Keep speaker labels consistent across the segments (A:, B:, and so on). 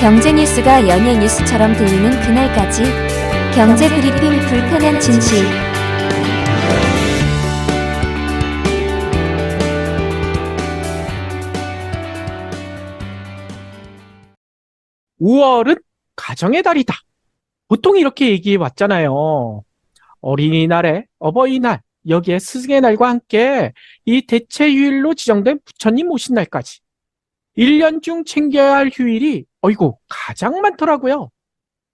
A: 경제 뉴스가 연예 뉴스처럼 들리는 그날까지 경제 브리핑 불편한 진실.
B: (5월은) 가정의 달이다. 보통 이렇게 얘기해 왔잖아요. 어린이날에 어버이날, 여기에 스승의 날과 함께 이 대체휴일로 지정된 부처님 오신 날까지 1년 중 챙겨야 할 휴일이 어이구 가장 많더라고요.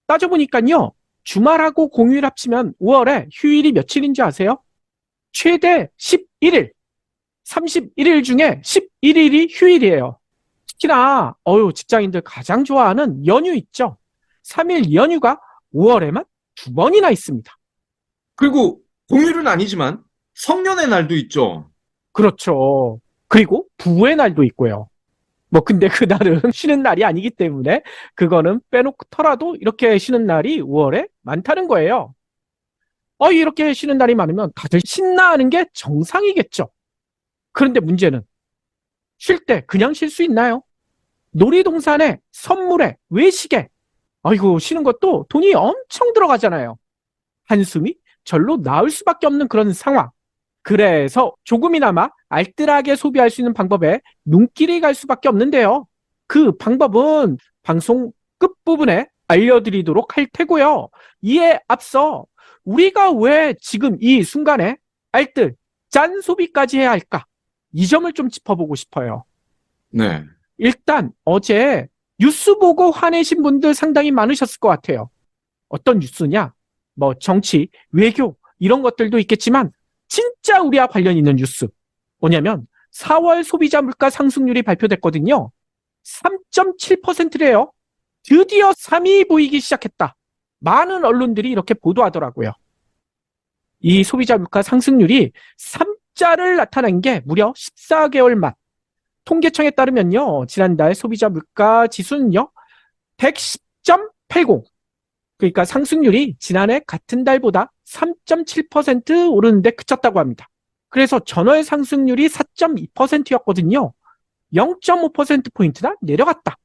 B: 따져보니까요, 주말하고 공휴일 합치면 5월에 휴일이 며칠인지 아세요? 최대 11일, 31일 중에 11일이 휴일이에요. 특히나 직장인들 가장 좋아하는 연휴 있죠. 3일 연휴가 5월에만 2번이나 있습니다.
C: 그리고 공휴일은 아니지만 성년의 날도 있죠.
B: 그렇죠. 그리고 부부의 날도 있고요. 근데 그날은 쉬는 날이 아니기 때문에 그거는 빼놓더라도 이렇게 쉬는 날이 5월에 많다는 거예요. 이렇게 쉬는 날이 많으면 다들 신나하는 게 정상이겠죠. 그런데 문제는 쉴 때 그냥 쉴 수 있나요? 놀이동산에, 선물에, 외식에 쉬는 것도 돈이 엄청 들어가잖아요. 한숨이 절로 나올 수밖에 없는 그런 상황. 그래서 조금이나마 알뜰하게 소비할 수 있는 방법에 눈길이 갈 수밖에 없는데요. 그 방법은 방송 끝부분에 알려드리도록 할 테고요. 이에 앞서 우리가 왜 지금 이 순간에 알뜰, 짠 소비까지 해야 할까? 이 점을 좀 짚어보고 싶어요.
C: 네.
B: 일단 어제 뉴스 보고 화내신 분들 상당히 많으셨을 것 같아요. 어떤 뉴스냐? 정치, 외교 이런 것들도 있겠지만 진짜 우리와 관련 있는 뉴스. 뭐냐면 4월 소비자 물가 상승률이 발표됐거든요. 3.7%래요. 드디어 3위 보이기 시작했다. 많은 언론들이 이렇게 보도하더라고요. 이 소비자 물가 상승률이 3자를 나타낸 게 무려 14개월 만. 통계청에 따르면요, 지난달 소비자 물가 지수는요 110.80. 그러니까 상승률이 지난해 같은 달보다 3.7% 오르는데 그쳤다고 합니다. 그래서 전월 상승률이 4.2%였거든요. 0.5%포인트나 내려갔다.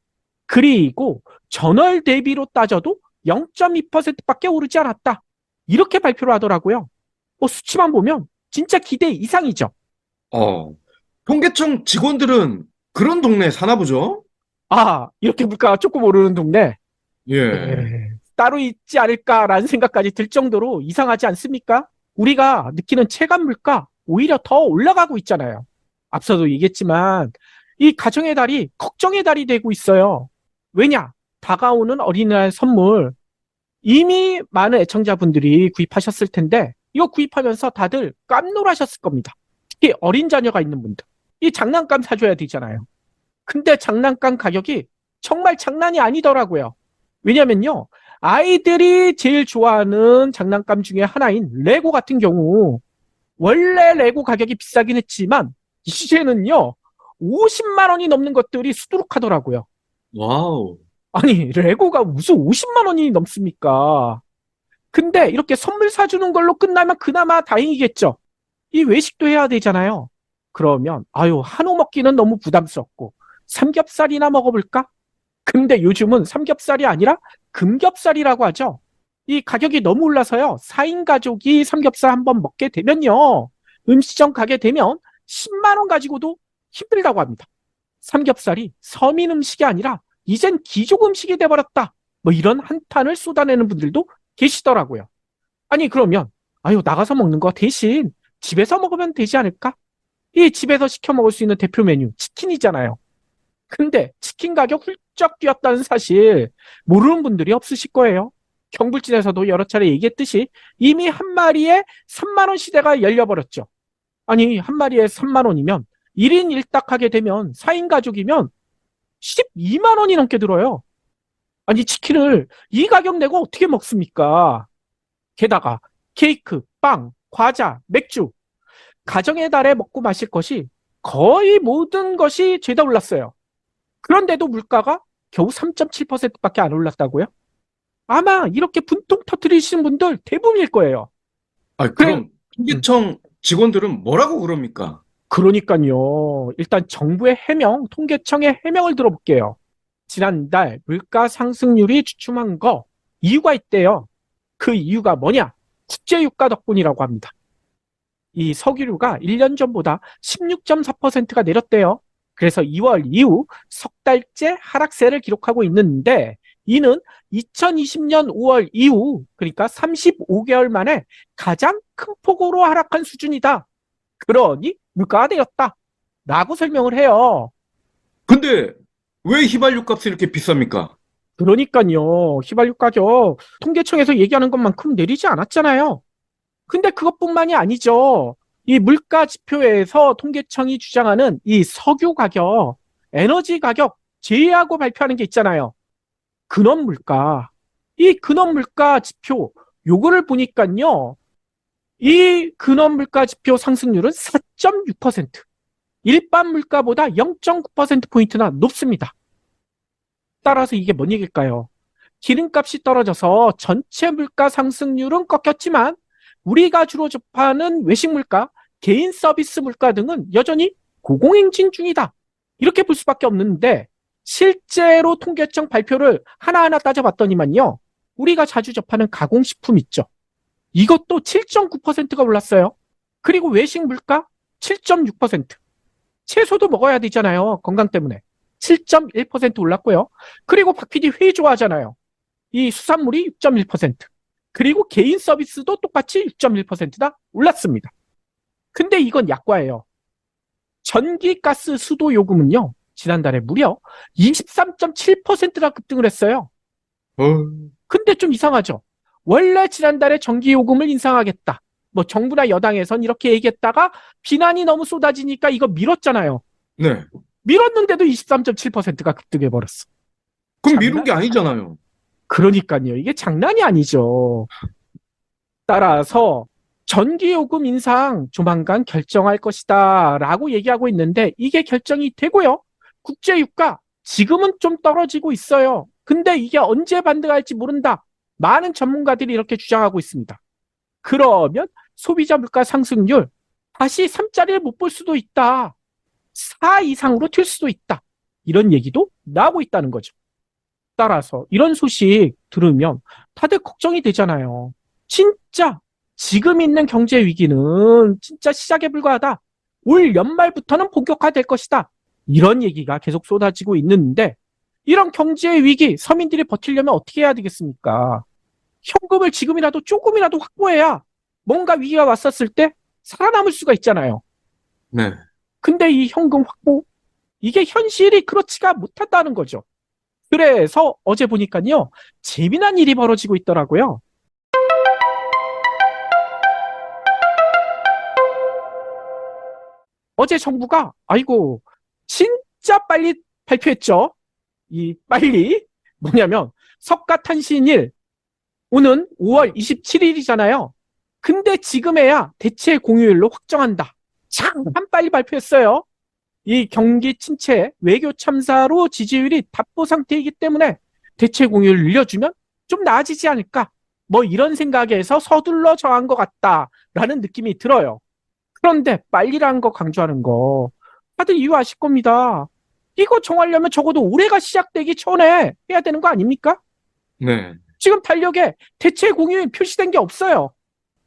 B: 그리고 전월 대비로 따져도 0.2%밖에 오르지 않았다. 이렇게 발표를 하더라고요. 수치만 보면 진짜 기대 이상이죠.
C: 통계청 직원들은 그런 동네에 사나 보죠?
B: 이렇게 물가가 조금 오르는 동네.
C: 예.
B: 따로 있지 않을까라는 생각까지 들 정도로 이상하지 않습니까? 우리가 느끼는 체감 물가 오히려 더 올라가고 있잖아요. 앞서도 얘기했지만 이 가정의 달이 걱정의 달이 되고 있어요. 왜냐? 다가오는 어린이날 선물 이미 많은 애청자분들이 구입하셨을 텐데 이거 구입하면서 다들 깜놀하셨을 겁니다. 특히 어린 자녀가 있는 분들. 이 장난감 사줘야 되잖아요. 근데 장난감 가격이 정말 장난이 아니더라고요. 왜냐면요, 아이들이 제일 좋아하는 장난감 중에 하나인 레고 같은 경우 원래 레고 가격이 비싸긴 했지만 이제는요 50만 원이 넘는 것들이 수두룩하더라고요.
C: 와우.
B: 아니, 레고가 무슨 50만 원이 넘습니까? 근데 이렇게 선물 사주는 걸로 끝나면 그나마 다행이겠죠. 이 외식도 해야 되잖아요. 그러면 한우 먹기는 너무 부담스럽고 삼겹살이나 먹어볼까? 근데 요즘은 삼겹살이 아니라 금겹살이라고 하죠. 이 가격이 너무 올라서요. 4인 가족이 삼겹살 한번 먹게 되면요, 음식점 가게 되면 10만 원 가지고도 힘들다고 합니다. 삼겹살이 서민 음식이 아니라 이젠 귀족 음식이 돼버렸다. 이런 한탄을 쏟아내는 분들도 계시더라고요. 아니 그러면 나가서 먹는 거 대신 집에서 먹으면 되지 않을까? 이 집에서 시켜 먹을 수 있는 대표 메뉴 치킨이잖아요. 근데 치킨 가격 훌쩍 뛰었다는 사실 모르는 분들이 없으실 거예요. 경불진에서도 여러 차례 얘기했듯이 이미 한 마리에 3만 원 시대가 열려버렸죠. 아니 한 마리에 3만 원이면 1인 1닭 하게 되면 4인 가족이면 12만 원이 넘게 들어요. 아니 치킨을 이 가격 내고 어떻게 먹습니까? 게다가 케이크, 빵, 과자, 맥주, 가정의 달에 먹고 마실 것이 거의 모든 것이 죄다 올랐어요. 그런데도 물가가 겨우 3.7%밖에 안 올랐다고요? 아마 이렇게 분통 터뜨리시는 분들 대부분일 거예요.
C: 그럼 통계청 직원들은 뭐라고 그럽니까?
B: 그러니까요. 일단 정부의 해명, 통계청의 해명을 들어볼게요. 지난달 물가 상승률이 주춤한 거 이유가 있대요. 그 이유가 뭐냐? 국제유가 덕분이라고 합니다. 이 석유류가 1년 전보다 16.4%가 내렸대요. 그래서 2월 이후 석 달째 하락세를 기록하고 있는데 이는 2020년 5월 이후 그러니까 35개월 만에 가장 큰 폭으로 하락한 수준이다. 그러니 물가가 내렸다. 라고 설명을 해요.
C: 근데 왜 휘발유 값이 이렇게 비쌉니까?
B: 그러니까요. 휘발유 가격 통계청에서 얘기하는 것만큼 내리지 않았잖아요. 근데 그것뿐만이 아니죠. 이 물가 지표에서 통계청이 주장하는 이 석유 가격, 에너지 가격 제외하고 발표하는 게 있잖아요. 근원 물가. 이 근원 물가 지표 요거를 보니까요. 이 근원 물가 지표 상승률은 4.6%. 일반 물가보다 0.9%포인트나 높습니다. 따라서 이게 뭔 얘기일까요? 기름값이 떨어져서 전체 물가 상승률은 꺾였지만 우리가 주로 접하는 외식 물가, 개인 서비스 물가 등은 여전히 고공행진 중이다. 이렇게 볼 수밖에 없는데 실제로 통계청 발표를 하나하나 따져봤더니만요. 우리가 자주 접하는 가공식품 있죠. 이것도 7.9%가 올랐어요. 그리고 외식 물가 7.6%. 채소도 먹어야 되잖아요. 건강 때문에. 7.1% 올랐고요. 그리고 박 PD 회 좋아하잖아요. 이 수산물이 6.1%. 그리고 개인 서비스도 똑같이 6.1%다 올랐습니다. 근데 이건 약과예요. 전기, 가스, 수도 요금은요. 지난달에 무려 23.7%나 급등을 했어요.
C: 어,
B: 근데 좀 이상하죠. 원래 지난달에 전기요금을 인상하겠다. 뭐 정부나 여당에선 이렇게 얘기했다가 비난이 너무 쏟아지니까 이거 밀었잖아요.
C: 네.
B: 밀었는데도 23.7%가 급등해버렸어.
C: 그럼 미룬 게 아니잖아요.
B: 그러니까요. 이게 장난이 아니죠. 따라서 전기요금 인상 조만간 결정할 것이다 라고 얘기하고 있는데 이게 결정이 되고요. 국제유가 지금은 좀 떨어지고 있어요. 근데 이게 언제 반등할지 모른다. 많은 전문가들이 이렇게 주장하고 있습니다. 그러면 소비자 물가 상승률 다시 3자리를 못 볼 수도 있다. 4 이상으로 튈 수도 있다. 이런 얘기도 나오고 있다는 거죠. 따라서 이런 소식 들으면 다들 걱정이 되잖아요. 진짜 지금 있는 경제 위기는 진짜 시작에 불과하다. 올 연말부터는 본격화될 것이다. 이런 얘기가 계속 쏟아지고 있는데 이런 경제 위기 서민들이 버티려면 어떻게 해야 되겠습니까? 현금을 지금이라도 조금이라도 확보해야 뭔가 위기가 왔었을 때 살아남을 수가 있잖아요.
C: 네.
B: 근데 이 현금 확보 이게 현실이 그렇지가 못하다는 거죠. 그래서 어제 보니까요. 재미난 일이 벌어지고 있더라고요. 어제 정부가 아이고 진짜 빨리 발표했죠. 이 빨리 뭐냐면 석가탄신일 오는 5월 27일이잖아요. 근데 지금에야 대체 공휴일로 확정한다. 참 빨리 발표했어요. 이 경기 침체, 외교 참사로 지지율이 답보 상태이기 때문에 대체 공휴일을 늘려주면 좀 나아지지 않을까? 뭐 이런 생각에서 서둘러 정한 것 같다라는 느낌이 들어요. 그런데 빨리라는 거 강조하는 거 다들 이유 아실 겁니다. 이거 정하려면 적어도 올해가 시작되기 전에 해야 되는 거 아닙니까?
C: 네.
B: 지금 달력에 대체 공휴일 표시된 게 없어요.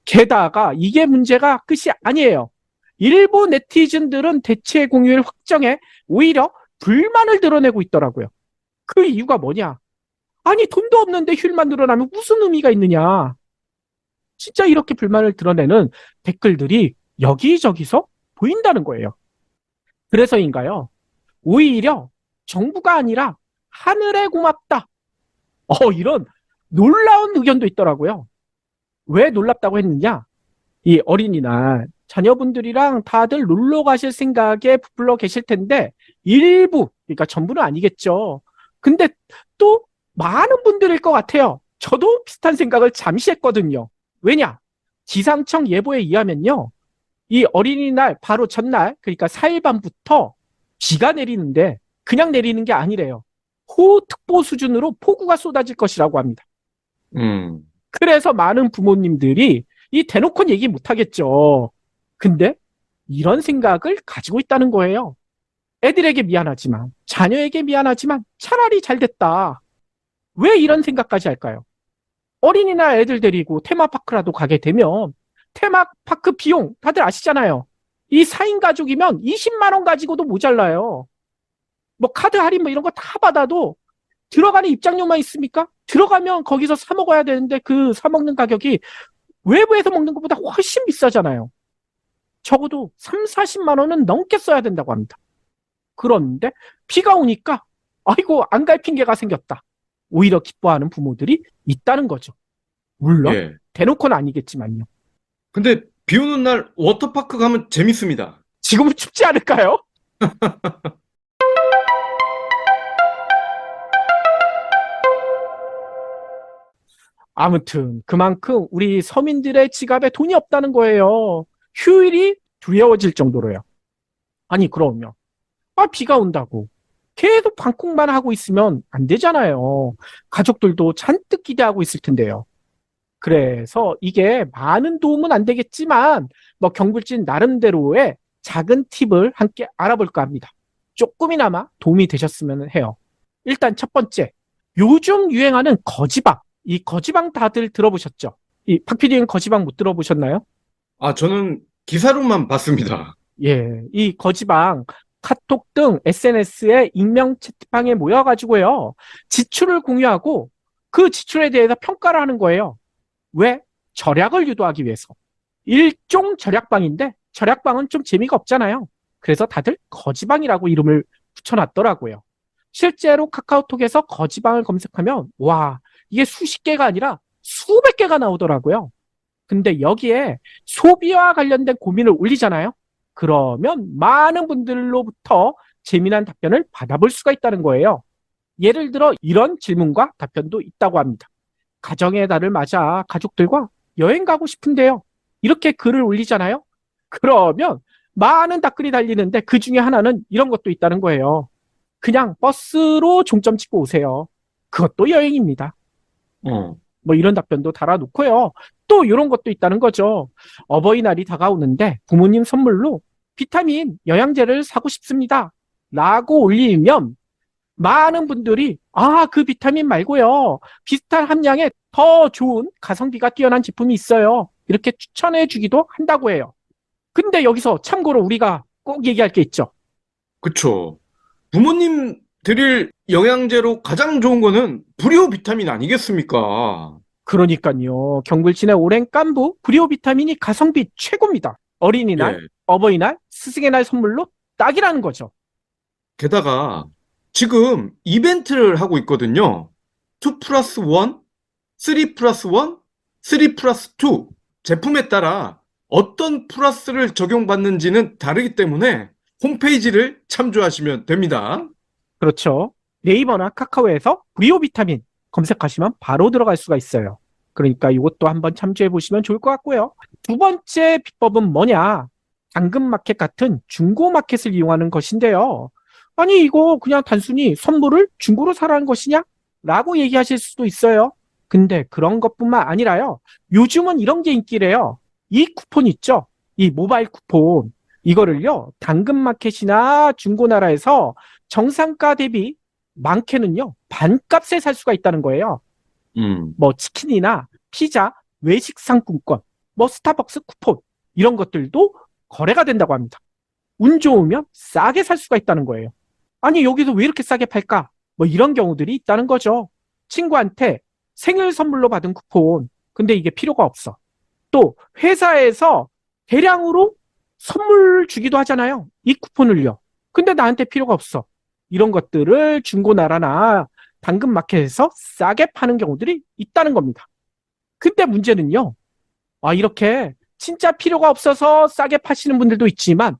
B: 게다가 이게 문제가 끝이 아니에요. 일부 네티즌들은 대체 공휴일 확정에 오히려 불만을 드러내고 있더라고요. 그 이유가 뭐냐? 아니 돈도 없는데 휴일만 늘어나면 무슨 의미가 있느냐? 진짜 이렇게 불만을 드러내는 댓글들이 여기저기서 보인다는 거예요. 그래서인가요? 오히려 정부가 아니라 하늘에 고맙다. 이런 놀라운 의견도 있더라고요. 왜 놀랍다고 했느냐? 이 어린이날 자녀분들이랑 다들 놀러 가실 생각에 부풀러 계실 텐데 일부, 그러니까 전부는 아니겠죠. 근데 또 많은 분들일 것 같아요. 저도 비슷한 생각을 잠시 했거든요. 왜냐? 기상청 예보에 의하면요. 이 어린이날 바로 전날, 그러니까 4일 밤부터 비가 내리는데 그냥 내리는 게 아니래요. 호우특보 수준으로 폭우가 쏟아질 것이라고 합니다. 그래서 많은 부모님들이 이 대놓고는 얘기 못 하겠죠. 근데 이런 생각을 가지고 있다는 거예요. 애들에게 미안하지만, 자녀에게 미안하지만 차라리 잘 됐다. 왜 이런 생각까지 할까요? 어린이날 애들 데리고 테마파크라도 가게 되면 테마파크 비용 다들 아시잖아요. 이 4인 가족이면 20만 원 가지고도 모자라요. 뭐 카드 할인 뭐 이런 거 다 받아도 들어가는 입장료만 있습니까? 들어가면 거기서 사 먹어야 되는데 그 사 먹는 가격이 외부에서 먹는 것보다 훨씬 비싸잖아요. 적어도 3, 40만 원은 넘게 써야 된다고 합니다. 그런데 비가 오니까 아이고 안 갈 핑계가 생겼다. 오히려 기뻐하는 부모들이 있다는 거죠. 물론
C: 예.
B: 대놓고는 아니겠지만요.
C: 근데 비 오는 날 워터파크 가면 재밌습니다.
B: 지금은 춥지 않을까요? 아무튼 그만큼 우리 서민들의 지갑에 돈이 없다는 거예요. 휴일이 두려워질 정도로요. 아니 그러면 비가 온다고 계속 방콕만 하고 있으면 안 되잖아요. 가족들도 잔뜩 기대하고 있을 텐데요. 그래서 이게 많은 도움은 안 되겠지만 뭐 경불진 나름대로의 작은 팁을 함께 알아볼까 합니다. 조금이나마 도움이 되셨으면 해요. 일단 첫 번째, 요즘 유행하는 거지방. 이 거지방 다들 들어보셨죠? 이 박PD는 거지방 못 들어보셨나요?
C: 아, 저는 기사로만 봤습니다.
B: 예, 이 거지방 카톡 등 SNS의 익명 채팅방에 모여가지고요. 지출을 공유하고 그 지출에 대해서 평가를 하는 거예요. 왜? 절약을 유도하기 위해서. 일종 절약방인데 절약방은 좀 재미가 없잖아요. 그래서 다들 거지방이라고 이름을 붙여놨더라고요. 실제로 카카오톡에서 거지방을 검색하면 와, 이게 수십 개가 아니라 수백 개가 나오더라고요. 근데 여기에 소비와 관련된 고민을 올리잖아요. 그러면 많은 분들로부터 재미난 답변을 받아볼 수가 있다는 거예요. 예를 들어 이런 질문과 답변도 있다고 합니다. 가정의 달을 맞아 가족들과 여행 가고 싶은데요. 이렇게 글을 올리잖아요. 그러면 많은 댓글이 달리는데 그 중에 하나는 이런 것도 있다는 거예요. 그냥 버스로 종점 찍고 오세요. 그것도 여행입니다. 뭐 이런 답변도 달아놓고요. 또 이런 것도 있다는 거죠. 어버이날이 다가오는데 부모님 선물로 비타민 영양제를 사고 싶습니다. 라고 올리면 많은 분들이 그 비타민 말고요. 비슷한 함량에 더 좋은 가성비가 뛰어난 제품이 있어요. 이렇게 추천해 주기도 한다고 해요. 근데 여기서 참고로 우리가 꼭 얘기할 게 있죠.
C: 그쵸. 부모님 드릴 영양제로 가장 좋은 거는 불이오 비타민 아니겠습니까?
B: 그러니까요. 경불진의 오랜 깐부 브리오 비타민이 가성비 최고입니다. 어린이날,
C: 예.
B: 어버이날, 스승의 날 선물로 딱이라는 거죠.
C: 게다가 지금 이벤트를 하고 있거든요. 2 플러스 1, 3 플러스 1, 3 플러스 2. 제품에 따라 어떤 플러스를 적용받는지는 다르기 때문에 홈페이지를 참조하시면 됩니다.
B: 그렇죠. 네이버나 카카오에서 브리오 비타민 검색하시면 바로 들어갈 수가 있어요. 그러니까 이것도 한번 참조해 보시면 좋을 것 같고요. 두 번째 비법은 뭐냐? 당근마켓 같은 중고마켓을 이용하는 것인데요. 아니 이거 그냥 단순히 선물을 중고로 사라는 것이냐? 라고 얘기하실 수도 있어요. 근데 그런 것뿐만 아니라요. 요즘은 이런 게 인기래요. 이 쿠폰 있죠? 이 모바일 쿠폰. 이거를요. 당근마켓이나 중고나라에서 정상가 대비 많게는요. 반값에 살 수가 있다는 거예요. 뭐 치킨이나 피자, 외식 상품권, 뭐 스타벅스 쿠폰 이런 것들도 거래가 된다고 합니다. 운 좋으면 싸게 살 수가 있다는 거예요. 아니 여기서 왜 이렇게 싸게 팔까? 뭐 이런 경우들이 있다는 거죠. 친구한테 생일 선물로 받은 쿠폰 근데 이게 필요가 없어. 또 회사에서 대량으로 선물 주기도 하잖아요. 이 쿠폰을요. 근데 나한테 필요가 없어. 이런 것들을 중고나라나 당근마켓에서 싸게 파는 경우들이 있다는 겁니다. 근데 문제는요. 이렇게 진짜 필요가 없어서 싸게 파시는 분들도 있지만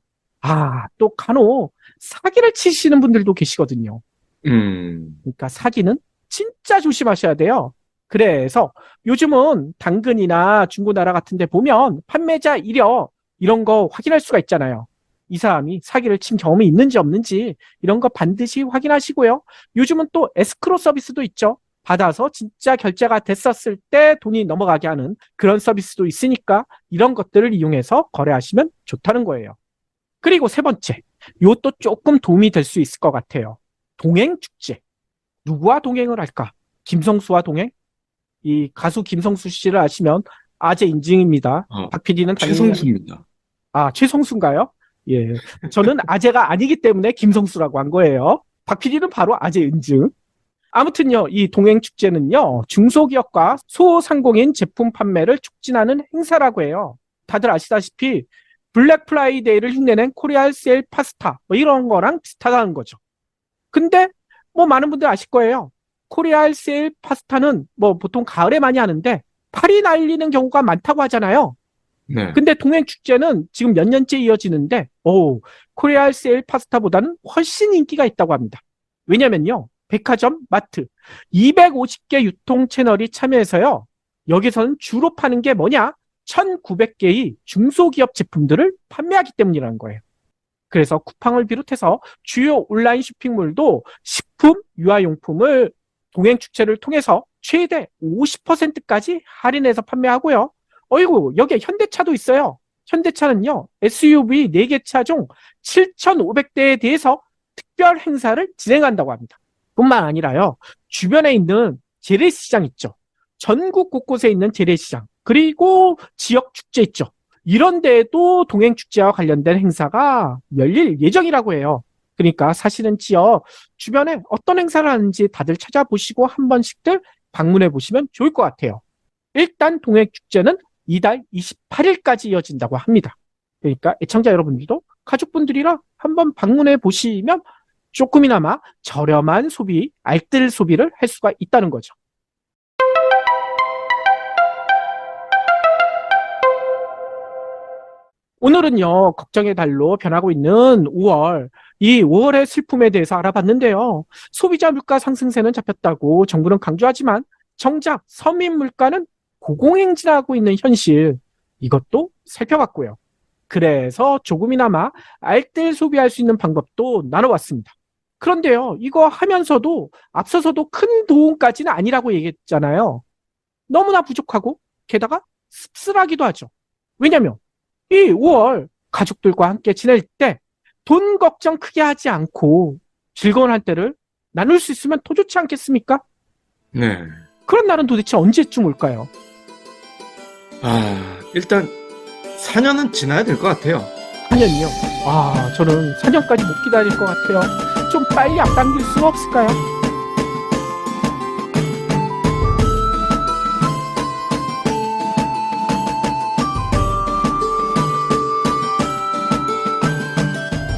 B: 또 간혹 사기를 치시는 분들도 계시거든요. 그러니까 사기는 진짜 조심하셔야 돼요. 그래서 요즘은 당근이나 중고나라 같은 데 보면 판매자 이력 이런 거 확인할 수가 있잖아요. 이 사람이 사기를 친 경험이 있는지 없는지 이런 거 반드시 확인하시고요. 요즘은 또 에스크로 서비스도 있죠. 받아서 진짜 결제가 됐었을 때 돈이 넘어가게 하는 그런 서비스도 있으니까 이런 것들을 이용해서 거래하시면 좋다는 거예요. 그리고 세 번째, 이것도 조금 도움이 될 수 있을 것 같아요. 동행축제. 누구와 동행을 할까? 김성수와 동행? 이 가수 김성수 씨를 아시면 아재 인증입니다. 박 PD는 당연히
C: 최성수입니다.
B: 최성수인가요? 예. 저는 아재가 아니기 때문에 김성수라고 한 거예요. 박 PD는 바로 아재 인증. 아무튼요, 이 동행축제는요, 중소기업과 소상공인 제품 판매를 촉진하는 행사라고 해요. 다들 아시다시피 블랙 프라이데이를 흉내낸 코리아 세일 파스타 뭐 이런 거랑 비슷하다는 거죠. 근데 뭐 많은 분들 아실 거예요. 코리아 세일 파스타는 뭐 보통 가을에 많이 하는데 팔이 날리는 경우가 많다고 하잖아요.
C: 네.
B: 근데 동행축제는 지금 몇 년째 이어지는데 코리아 세일 파스타보다는 훨씬 인기가 있다고 합니다. 왜냐면요, 백화점, 마트 250개 유통 채널이 참여해서요, 여기서는 주로 파는 게 뭐냐? 1,900개의 중소기업 제품들을 판매하기 때문이라는 거예요. 그래서 쿠팡을 비롯해서 주요 온라인 쇼핑몰도 식품, 유아용품을 동행축제를 통해서 최대 50%까지 할인해서 판매하고요. 어이구, 여기에 현대차도 있어요. 현대차는요, SUV 4개 차 중 7,500대에 대해서 특별 행사를 진행한다고 합니다. 뿐만 아니라요, 주변에 있는 재래시장 있죠. 전국 곳곳에 있는 재래시장, 그리고 지역 축제 있죠. 이런 데에도 동행축제와 관련된 행사가 열릴 예정이라고 해요. 그러니까 사실은 지역 주변에 어떤 행사를 하는지 다들 찾아보시고 한 번씩들 방문해 보시면 좋을 것 같아요. 일단 동행축제는 이달 28일까지 이어진다고 합니다. 그러니까 애청자 여러분들도 가족분들이랑 한번 방문해 보시면 조금이나마 저렴한 소비, 알뜰 소비를 할 수가 있다는 거죠. 오늘은요, 걱정의 달로 변하고 있는 5월, 이 5월의 슬픔에 대해서 알아봤는데요. 소비자 물가 상승세는 잡혔다고 정부는 강조하지만 정작 서민 물가는 고공행진하고 있는 현실, 이것도 살펴봤고요. 그래서 조금이나마 알뜰 소비할 수 있는 방법도 나눠봤습니다. 그런데요, 이거 하면서도 앞서서도 큰 도움까지는 아니라고 얘기했잖아요. 너무나 부족하고 게다가 씁쓸하기도 하죠. 왜냐면 이 5월 가족들과 함께 지낼 때 돈 걱정 크게 하지 않고 즐거운 한때를 나눌 수 있으면 더 좋지 않겠습니까?
C: 네.
B: 그런 날은 도대체 언제쯤 올까요?
C: 일단 4년은 지나야 될 것 같아요.
B: 4년이요? 저는 4년까지 못 기다릴 것 같아요. 좀 빨리 앞당길 수는 없을까요?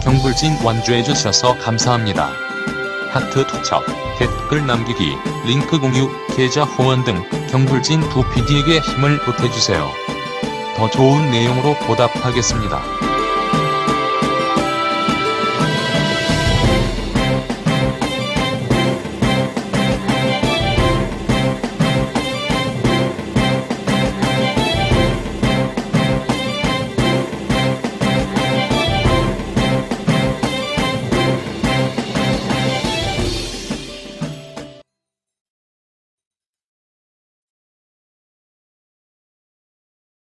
D: 경불진 완주해 주셔서 감사합니다. 하트 투척, 댓글 남기기, 링크 공유, 계좌 후원 등 경불진 2PD에게 힘을 보태주세요. 더 좋은 내용으로 보답하겠습니다.